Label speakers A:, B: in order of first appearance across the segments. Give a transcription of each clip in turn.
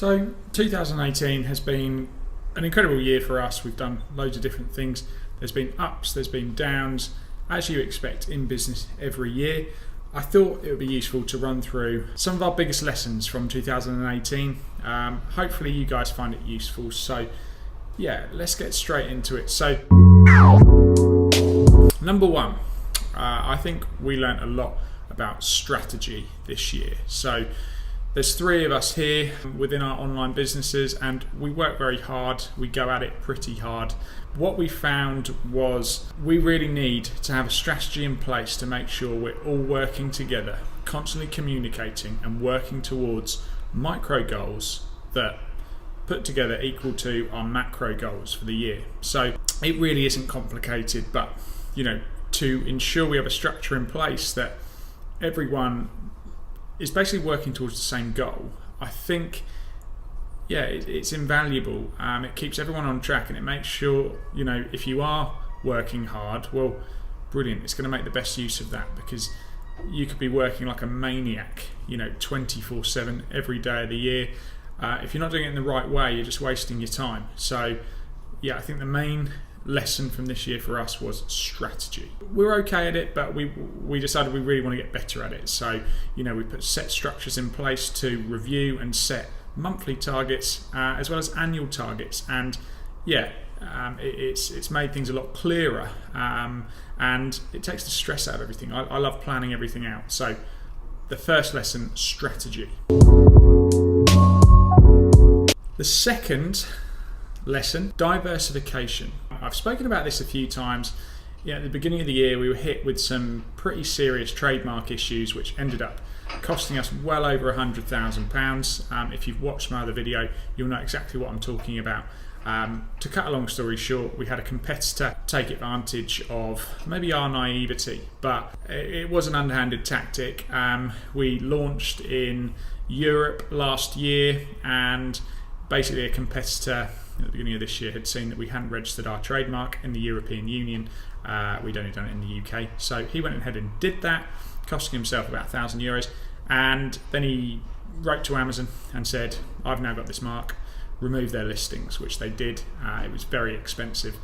A: So 2018 has been an incredible year for us. We've done loads of different things. There's been ups, there's been downs, as you expect in business every year. I thought it would be useful to run through some of our biggest lessons from 2018. Hopefully you guys find it useful. So yeah, let's get straight into it. So number one, I think we learned a lot about strategy this year. So there's three of us here within our online businesses and we work very hard. We go at it pretty hard. What we found was we really need to have a strategy in place to make sure we're all working together, constantly communicating and working towards micro goals that put together equal to our macro goals for the year. So it really isn't complicated, but to ensure we have a structure in place that everyone is basically working towards the same goal, I think, it's invaluable. It keeps everyone on track and it makes sure, if you are working hard, well, brilliant. It's going to make the best use of that because you could be working like a maniac, 24/7 every day of the year. If you're not doing it in the right way, you're just wasting your time. So, I think the main lesson from this year for us was strategy. We're okay at it, but we decided we really want to get better at it. So, we put set structures in place to review and set monthly targets as well as annual targets. And it's made things a lot clearer and it takes the stress out of everything. I love planning everything out. So the first lesson, strategy. The second lesson, diversification. I've spoken about this a few times. At the beginning of the year, we were hit with some pretty serious trademark issues, which ended up costing us well over £100,000. If you've watched my other video, you'll know exactly what I'm talking about. To cut a long story short, we had a competitor take advantage of maybe our naivety, but it was an underhanded tactic. We launched in Europe last year, and basically a competitor at the beginning of this year had seen that we hadn't registered our trademark in the European Union. We'd only done it in the UK. So he went ahead and did that, costing himself about €1,000. And then he wrote to Amazon and said, I've now got this mark, remove their listings, which they did. It was very expensive.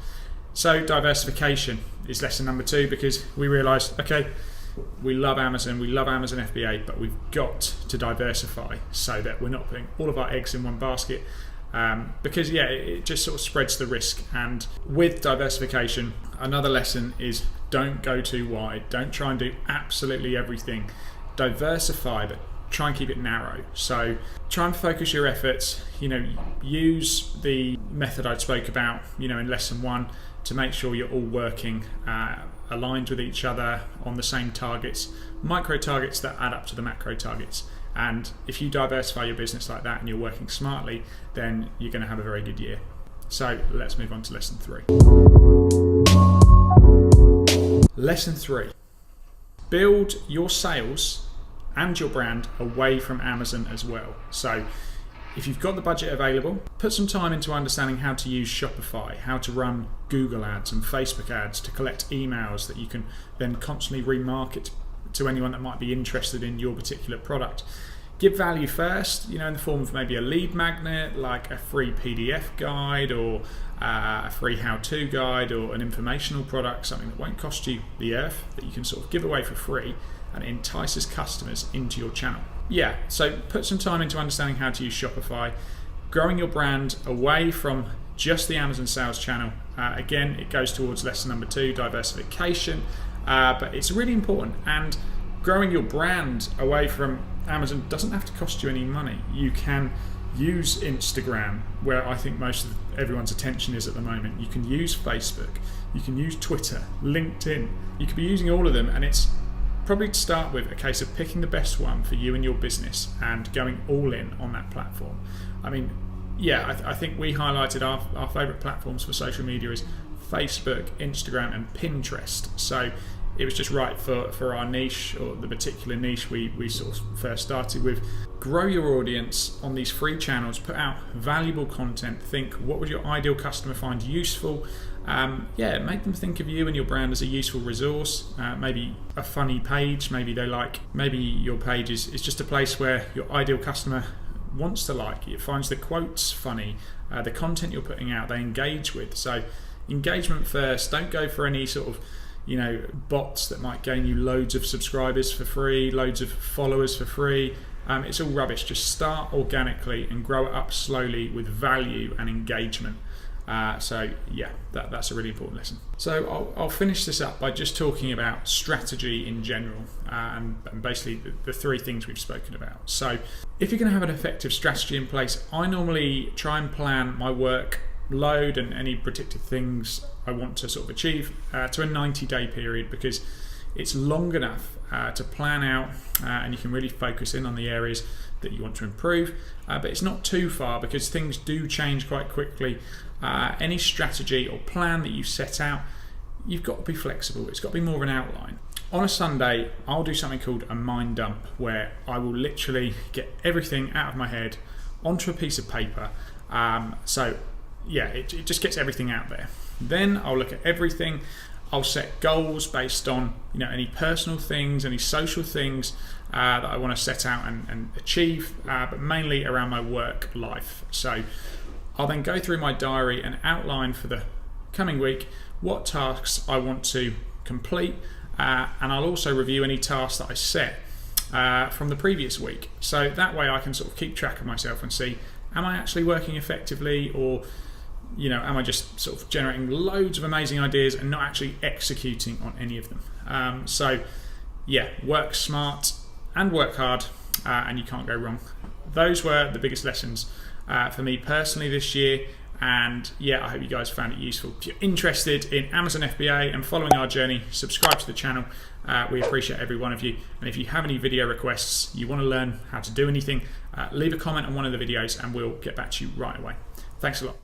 A: So diversification is lesson number two, because we realised, okay, we love Amazon FBA, but we've got to diversify so that we're not putting all of our eggs in one basket. Because it just sort of spreads the risk. And with diversification, another lesson is don't go too wide. Don't try and do absolutely everything. Diversify, but try and keep it narrow. So try and focus your efforts. Use the method I spoke about, in lesson one, to make sure you're all working aligned with each other on the same targets, micro targets that add up to the macro targets. And if you diversify your business like that and you're working smartly, then you're going to have a very good year. So let's move on to lesson three. Lesson three, build your sales and your brand away from Amazon as well. So if you've got the budget available, put some time into understanding how to use Shopify, how to run Google ads and Facebook ads to collect emails that you can then constantly remarket to anyone that might be interested in your particular product. Give value first, in the form of maybe a lead magnet, like a free PDF guide or a free how-to guide or an informational product, something that won't cost you the earth, that you can sort of give away for free and it entices customers into your channel. So put some time into understanding how to use Shopify, growing your brand away from just the Amazon sales channel. Again, it goes towards lesson number two, diversification. But it's really important, and growing your brand away from Amazon doesn't have to cost you any money. You can use Instagram, where I think most of everyone's attention is at the moment. You can use Facebook, you can use Twitter, LinkedIn. You could be using all of them, and it's probably to start with a case of picking the best one for you and your business and going all in on that platform. I think we highlighted our favourite platforms for social media is Facebook, Instagram and Pinterest. So it was just right for our niche, or the particular niche we sort of first started with. Grow your audience on these free channels, put out valuable content, think what would your ideal customer find useful. Make them think of you and your brand as a useful resource. Maybe a funny page, maybe your page is just a place where your ideal customer wants to like it, finds the quotes funny, the content you're putting out, they engage with. So engagement first. Don't go for any sort of bots that might gain you loads of subscribers for free, loads of followers for free. It's all rubbish. Just start organically and grow it up slowly with value and engagement. So yeah, that's a really important lesson. So I'll finish this up by just talking about strategy in general, and basically the three things we've spoken about. So if you're going to have an effective strategy in place, I normally try and plan my work load and any predicted things I want to sort of achieve to a 90-day period, because it's long enough to plan out and you can really focus in on the areas that you want to improve, but it's not too far because things do change quite quickly. Any strategy or plan that you set out, you've got to be flexible. It's got to be more of an outline. On a Sunday, I'll do something called a mind dump, where I will literally get everything out of my head onto a piece of paper. So yeah, it just gets everything out there. Then I'll look at everything. I'll set goals based on any personal things, any social things that I want to set out and achieve, but mainly around my work life. So I'll then go through my diary and outline for the coming week what tasks I want to complete, and I'll also review any tasks that I set from the previous week. So that way I can sort of keep track of myself and see, am I actually working effectively, or am I just sort of generating loads of amazing ideas and not actually executing on any of them? So yeah, work smart and work hard, and you can't go wrong. Those were the biggest lessons for me personally this year, and yeah, I hope you guys found it useful. If you're interested in Amazon FBA and following our journey, subscribe to the channel. We appreciate every one of you, and if you have any video requests, you want to learn how to do anything, leave a comment on one of the videos and we'll get back to you right away. Thanks a lot.